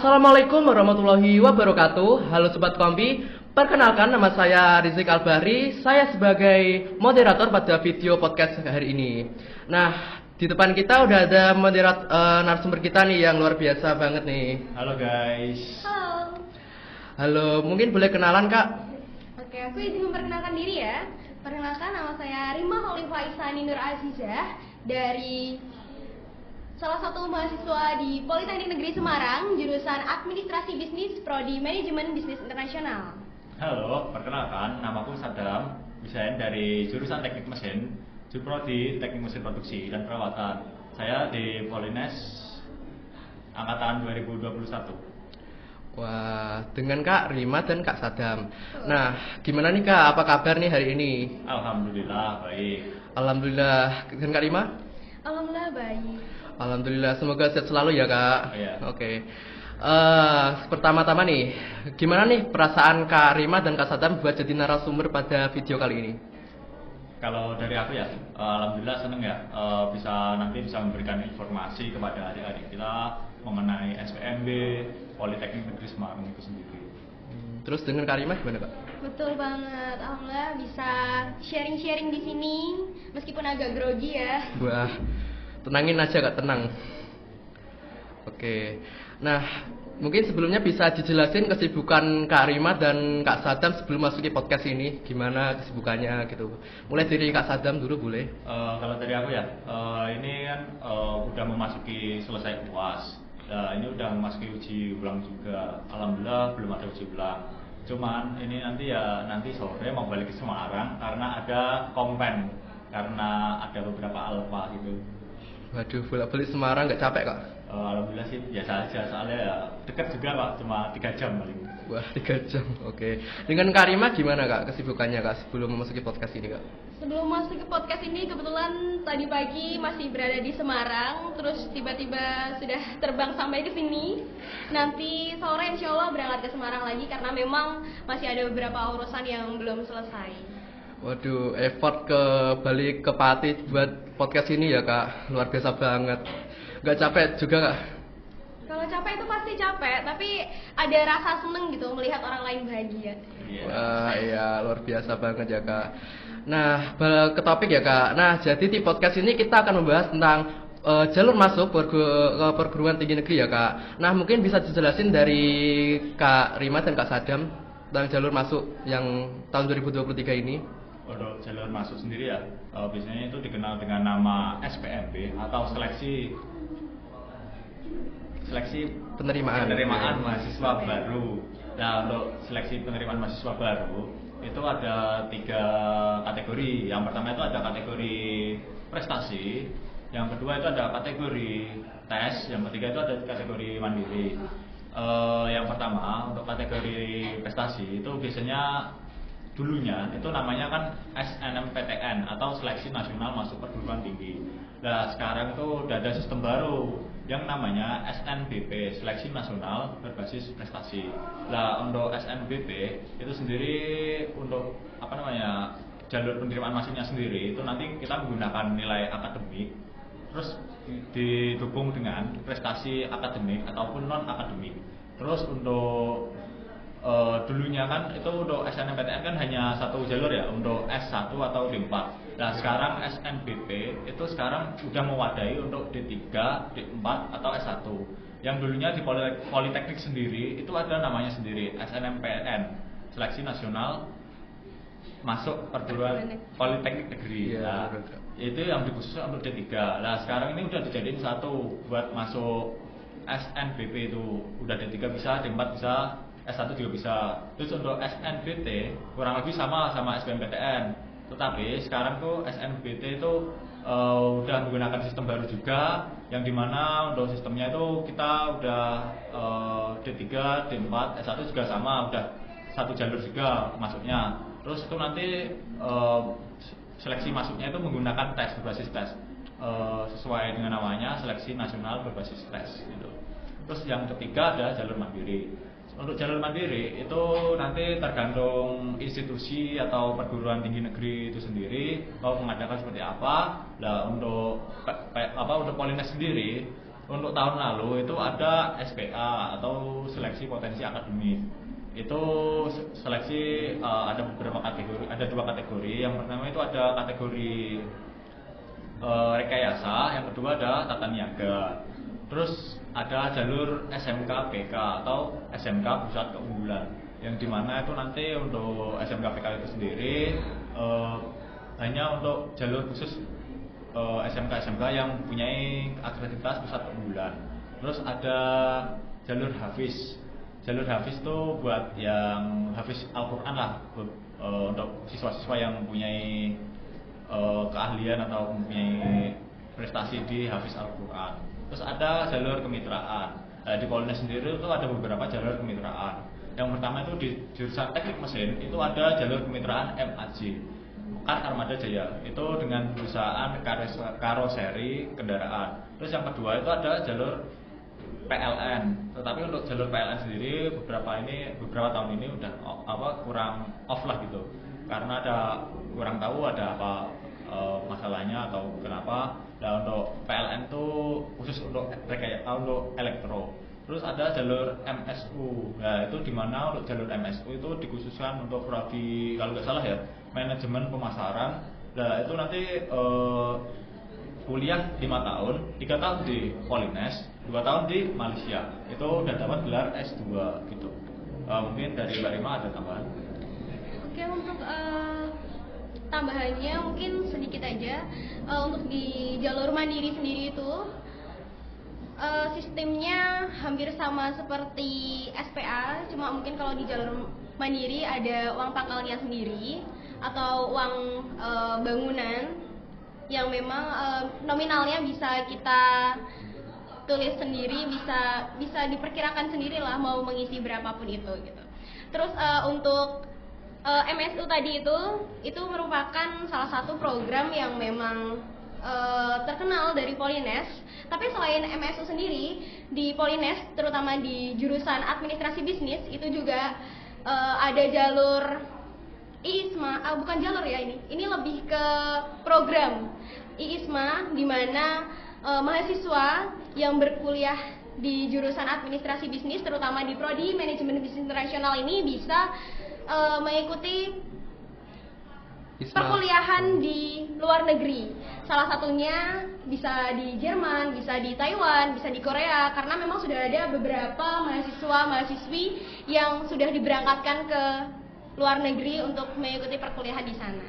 Assalamualaikum warahmatullahi wabarakatuh. Halo Sobat Kompi, perkenalkan nama saya Rizky Albahri. Saya sebagai moderator pada video podcast hari ini. Nah, di depan kita udah ada narasumber kita nih yang luar biasa banget nih. Halo guys. Halo. Halo, mungkin boleh kenalan Kak? Oke, aku izin memperkenalkan diri ya. Perkenalkan, nama saya Rima Khalifah Ihsani Nur Azizah dari salah satu mahasiswa di Politeknik Negeri Semarang, jurusan Administrasi Bisnis, Prodi Manajemen Bisnis Internasional. Halo, perkenalkan, namaku Sadam, desain dari jurusan Teknik Mesin, Prodi Teknik Mesin Produksi dan Perawatan. Saya di Polines angkatan 2021. Wah, dengan Kak Rima dan Kak Sadam. Nah, gimana nih Kak? Apa kabar nih hari ini? Alhamdulillah baik. Alhamdulillah. Dan Kak Rima? Alhamdulillah baik. Alhamdulillah, semoga sehat selalu ya Kak. Iya. Oke. Pertama-tama nih, gimana nih perasaan Kak Rima dan Kak Sadam buat jadi narasumber pada video kali ini? Kalau dari aku ya, alhamdulillah seneng ya nanti bisa memberikan informasi kepada adik-adik kita mengenai SPMB Politeknik Negeri Semarang itu sendiri. Terus dengan Kak Rima gimana Kak? Betul banget. Alhamdulillah bisa sharing-sharing di sini meskipun agak grogi ya. Wah, tenangin aja Kak, tenang. Oke. Nah, mungkin sebelumnya bisa dijelasin kesibukan Kak Rima dan Kak Sadam sebelum masuki podcast ini, gimana kesibukannya gitu. Mulai dari Kak Sadam dulu boleh? Kalau dari aku ya, ini kan udah memasuki selesai UAS. Nah, ini udah memasuki uji ulang juga. Alhamdulillah belum ada uji ulang. Cuman ini nanti sore mau balik ke Semarang karena ada kompen, karena ada beberapa alfa gitu. Waduh, bolak-balik Semarang nggak capek Kak? Alhamdulillah sih biasa aja, soalnya ya dekat juga Pak, cuma 3 jam paling. Wah, 3 jam, oke. Dengan Kak Rima gimana Kak kesibukannya Kak sebelum memasuki podcast ini Kak? Sebelum masuk ke podcast ini, kebetulan tadi pagi masih berada di Semarang, terus tiba-tiba sudah terbang sampai ke sini. Nanti sore insya Allah berangkat ke Semarang lagi karena memang masih ada beberapa urusan yang belum selesai. Waduh, effort ke balik ke Pati buat podcast ini ya Kak, luar biasa banget. Gak capek juga Kak? Kalau capek itu pasti capek, tapi ada rasa seneng gitu melihat orang lain bahagia. Iya. Wah iya, luar biasa banget ya Kak. Nah, ke topik ya Kak. Nah, jadi di podcast ini kita akan membahas tentang jalur masuk ke perguruan tinggi negeri ya Kak. Nah, mungkin bisa dijelasin dari Kak Rima dan Kak Sadam tentang jalur masuk yang tahun 2023 ini. Untuk jalur masuk sendiri ya, biasanya itu dikenal dengan nama SPMB atau seleksi penerimaan mahasiswa baru. Nah, untuk seleksi penerimaan mahasiswa baru itu ada 3 kategori. Yang pertama itu ada kategori prestasi, yang kedua itu ada kategori tes, yang ketiga itu ada kategori mandiri. Yang pertama untuk kategori prestasi itu biasanya dulunya itu namanya kan SNMPTN atau Seleksi Nasional Masuk Perguruan Tinggi. Nah, sekarang itu udah ada sistem baru yang namanya SNBP, Seleksi Nasional Berbasis Prestasi. Nah, untuk SNBP itu sendiri untuk jalur penerimaan masuknya sendiri itu nanti kita menggunakan nilai akademik, terus didukung dengan prestasi akademik ataupun non akademik. Terus untuk dulunya kan itu untuk SNMPTN kan hanya satu jalur ya, untuk S1 atau D4. Nah, sekarang SNBP itu sekarang sudah mewadahi untuk D3, D4 atau S1. Yang dulunya di Politeknik sendiri itu ada namanya sendiri, SNMPTN, Seleksi Nasional Masuk Perguruan Politeknik Negeri. Nah, itu yang dikhusus untuk D3. Nah, sekarang ini udah dijadiin satu buat masuk SNBP itu. Udah D3 bisa, D4 bisa, S1 juga bisa. Terus untuk SNBT kurang lebih sama SBMPTN. Tetapi sekarang tuh SNBT itu udah menggunakan sistem baru juga, yang dimana untuk sistemnya itu kita udah D3, D4, S1 juga sama, udah satu jalur juga masuknya. Terus itu nanti seleksi masuknya itu menggunakan tes berbasis tes, sesuai dengan namanya Seleksi Nasional Berbasis Tes gitu. Terus yang ketiga ada jalur mandiri. Untuk jalur mandiri itu nanti tergantung institusi atau perguruan tinggi negeri itu sendiri mau mengadakan seperti apa. Nah, untuk Polines sendiri untuk tahun lalu itu ada SPA atau seleksi potensi akademik. Itu seleksi ada beberapa kategori, ada 2 kategori. Yang pertama itu ada kategori rekayasa, yang kedua ada tata niaga. Terus ada jalur SMK PK atau SMK Pusat Keunggulan, yang dimana itu nanti untuk SMK PK itu sendiri hanya untuk jalur khusus SMK yang mempunyai akreditas pusat keunggulan. Terus ada jalur Hafiz. Jalur Hafiz itu buat yang Hafiz Al-Quran lah, untuk siswa-siswa yang mempunyai keahlian atau mempunyai prestasi di Hafiz Al-Quran. Terus ada jalur kemitraan. Di Polines sendiri itu ada beberapa jalur kemitraan. Yang pertama itu di jurusan teknik mesin itu ada jalur kemitraan MAJ, Mekat Armada Jaya, itu dengan perusahaan karoseri kendaraan. Terus yang kedua itu ada jalur PLN. Tetapi untuk jalur PLN sendiri beberapa tahun ini udah kurang off lah gitu, karena kurang tahu ada apa masalahnya atau kenapa. Nah, untuk PLN itu khusus untuk elektro. Terus ada jalur MSU. Nah, itu dimana untuk jalur MSU itu dikhususkan untuk prodi, kalau nggak salah ya, manajemen pemasaran. Nah, itu nanti kuliah 5 tahun, 3 tahun di Polines, 2 tahun di Malaysia. Itu udah dapat gelar S2 gitu. Mungkin dari Mbak Rima ada tambahan? Oke, untuk tambahannya mungkin sedikit aja. Untuk di jalur mandiri sendiri itu sistemnya hampir sama seperti SPA, cuma mungkin kalau di jalur mandiri ada uang pangkalnya sendiri atau uang bangunan yang memang nominalnya bisa kita tulis sendiri, bisa diperkirakan sendiri lah mau mengisi berapapun itu gitu. Terus untuk MSU tadi itu merupakan salah satu program yang memang terkenal dari Polines. Tapi selain MSU sendiri, di Polines terutama di jurusan administrasi bisnis itu juga ada jalur IISMA, bukan jalur ya ini lebih ke program IISMA, di mana mahasiswa yang berkuliah di jurusan administrasi bisnis terutama di prodi manajemen bisnis internasional ini bisa mengikuti perkuliahan di luar negeri. Salah satunya bisa di Jerman, bisa di Taiwan, bisa di Korea, karena memang sudah ada beberapa mahasiswa-mahasiswi yang sudah diberangkatkan ke luar negeri untuk mengikuti perkuliahan di sana.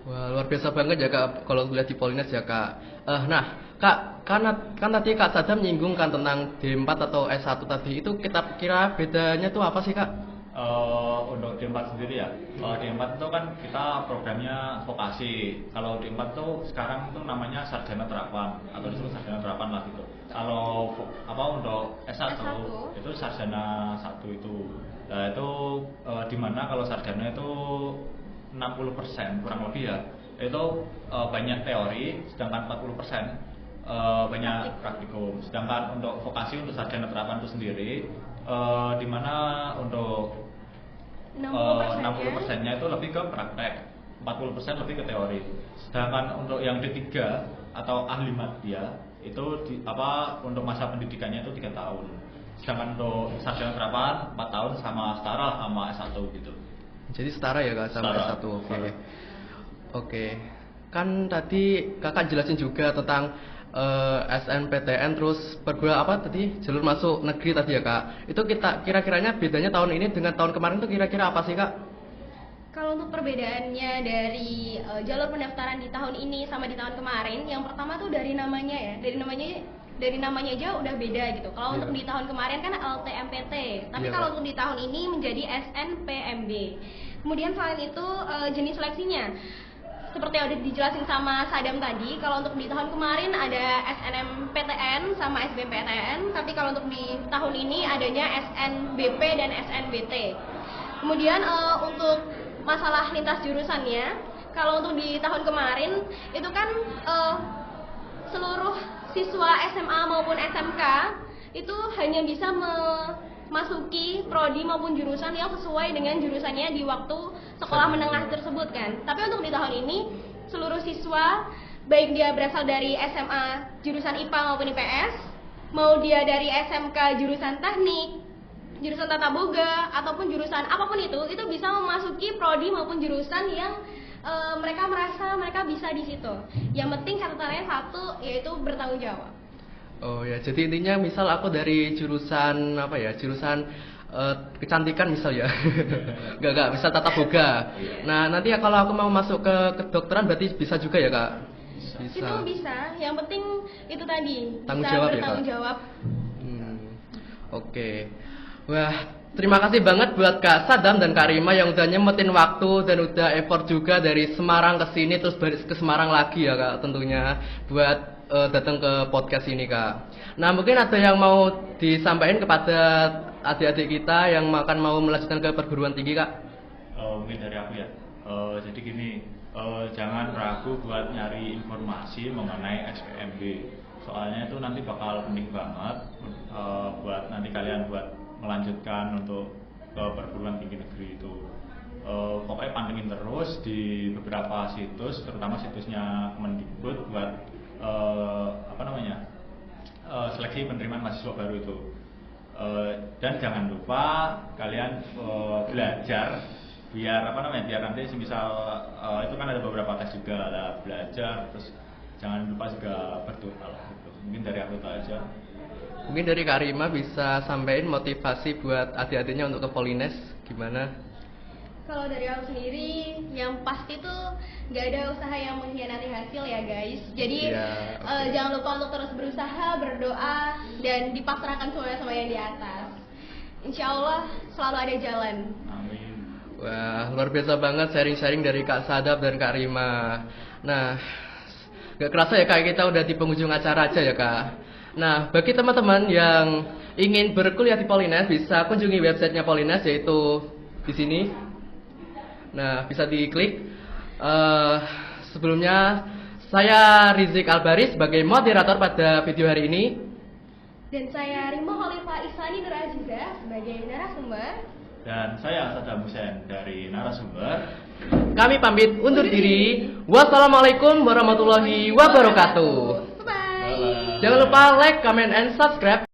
Wah, luar biasa banget ya Kak kalau kuliah di Polines ya Kak. Nah Kak, kan tadi Kak Sadam menyinggungkan tentang D4 atau S1 tadi, itu kita kira bedanya tuh apa sih Kak? Untuk D4 sendiri ya, D4 itu kan kita programnya vokasi. Kalau D4 itu sekarang itu namanya sarjana terapan atau disebut sarjana terapan lah gitu. Kalau untuk S1 itu sarjana 1 itu. Nah itu dimana kalau sarjana itu 60% kurang lebih ya, itu banyak teori, sedangkan 40% banyak praktikum. Sedangkan untuk vokasi untuk sarjana terapan itu sendiri, dimana untuk 60%-nya itu lebih ke praktek, 40% lebih ke teori. Sedangkan untuk yang D3 atau ahli madya itu untuk masa pendidikannya itu 3 tahun. Sedangkan untuk sarjana terapan 4 tahun sama setara sama S1 gitu. Jadi setara ya Kak sama S1. Oke. Kan tadi Kakak jelasin juga tentang SNPTN, terus perguruan jalur masuk negeri tadi ya Kak. Itu kita kira-kiranya bedanya tahun ini dengan tahun kemarin itu kira-kira apa sih Kak? Kalau untuk perbedaannya dari jalur pendaftaran di tahun ini sama di tahun kemarin, yang pertama tuh dari namanya ya, dari namanya aja udah beda gitu. Kalau untuk di tahun kemarin kan LTMPT, tapi kalau untuk di tahun ini menjadi SNPMB. Kemudian selain itu jenis seleksinya seperti yang udah dijelasin sama Sadam tadi, kalau untuk di tahun kemarin ada SNMPTN sama SBMPTN, tapi kalau untuk di tahun ini adanya SNBP dan SNBT. Kemudian untuk masalah lintas jurusannya, kalau untuk di tahun kemarin itu kan seluruh siswa SMA maupun SMK itu hanya bisa memasuki prodi maupun jurusan yang sesuai dengan jurusannya di waktu sekolah menengah tersebut kan. Tapi untuk di tahun ini seluruh siswa baik dia berasal dari SMA jurusan IPA maupun IPS mau dia dari SMK jurusan teknik, jurusan tata boga, ataupun jurusan apapun itu bisa memasuki prodi maupun jurusan yang mereka merasa mereka bisa di situ. Yang penting catatannya satu, yaitu bertanggung jawab. Oh ya, jadi intinya misal aku dari jurusan apa ya, jurusan kecantikan misal ya, nggak misal tata boga. Nah nanti ya kalau aku mau masuk ke kedokteran berarti bisa juga ya kak? Itu bisa, yang penting itu tadi tanggung bisa jawab bertanggung ya, jawab. Oke. Wah, terima kasih banget buat Kak Sadam dan Kak Rima yang udah nyempetin waktu dan udah effort juga dari Semarang ke sini terus balik ke Semarang lagi ya Kak tentunya buat datang ke podcast ini Kak. Nah mungkin ada yang mau disampaikan kepada adik-adik kita yang akan mau melanjutkan ke perguruan tinggi Kak? Mungkin dari aku ya. Jadi gini, jangan ragu buat nyari informasi mengenai SPMB. Soalnya itu nanti bakal penting banget buat nanti kalian buat melanjutkan untuk ke perguruan tinggi negeri itu. Pokoknya pantengin terus di beberapa situs, terutama situsnya Kemendikbud buat seleksi penerimaan mahasiswa baru itu. Dan jangan lupa kalian belajar biar biar nanti misal itu kan ada beberapa tes juga, ada belajar, terus jangan lupa juga berdoa lah gitu. Mungkin dari aku itu aja. Mungkin dari Kak Rima bisa sampaikan motivasi buat adik-adiknya untuk ke Polines gimana? Kalau dari aku sendiri, yang pasti tuh nggak ada usaha yang mengkhianati hasil ya guys. Jadi jangan lupa untuk terus berusaha, berdoa, dan dipasrahkan semuanya sama yang di atas. Insya Allah selalu ada jalan. Amin. Wah, luar biasa banget sharing-sharing dari Kak Sadap dan Kak Rima. Nah, gak kerasa ya Kak, kita udah di penghujung acara aja ya Kak. Nah, bagi teman-teman yang ingin berkuliah di Polines bisa kunjungi websitenya Polines yaitu di sini. Nah, bisa diklik. Sebelumnya saya Rizik Albaris sebagai moderator pada video hari ini. Dan saya Rima Khalifah Ihsani Nur Azizah sebagai narasumber. Dan saya Sadam Hussein dari narasumber. Kami pamit undur diri. Wassalamualaikum warahmatullahi wabarakatuh. Bye. Jangan lupa like, comment, and subscribe.